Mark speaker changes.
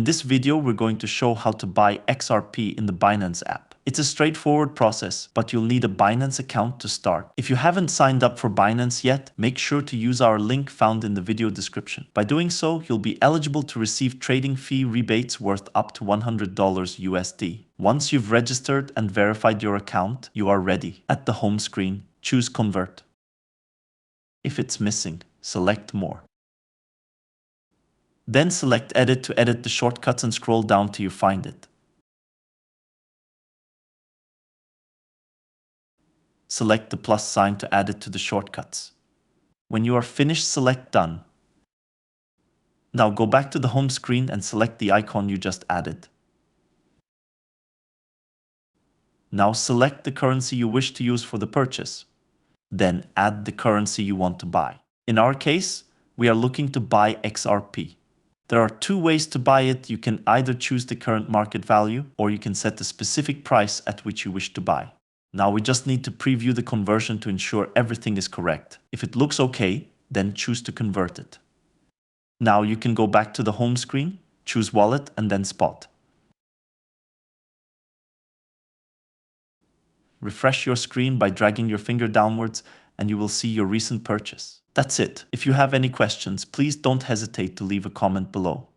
Speaker 1: In this video, we're going to show how to buy XRP in the Binance app. It's a straightforward process, but you'll need a Binance account to start. If you haven't signed up for Binance yet, make sure to use our link found in the video description. By doing so, you'll be eligible to receive trading fee rebates worth up to $100 USD. Once you've registered and verified your account, you are ready. At the home screen, choose Convert. If it's missing, select More. Then select Edit to edit the shortcuts and scroll down till you find it. Select the plus sign to add it to the shortcuts. When you are finished, select Done. Now go back to the home screen and select the icon you just added. Now select the currency you wish to use for the purchase. Then add the currency you want to buy. In our case, we are looking to buy XRP. There are two ways to buy it. You can either choose the current market value, or you can set the specific price at which you wish to buy. Now we just need to preview the conversion to ensure everything is correct. If it looks okay, then choose to convert it. Now you can go back to the home screen, choose Wallet and then Spot. Refresh your screen by dragging your finger downwards and you will see your recent purchase. That's it. If you have any questions, please don't hesitate to leave a comment below.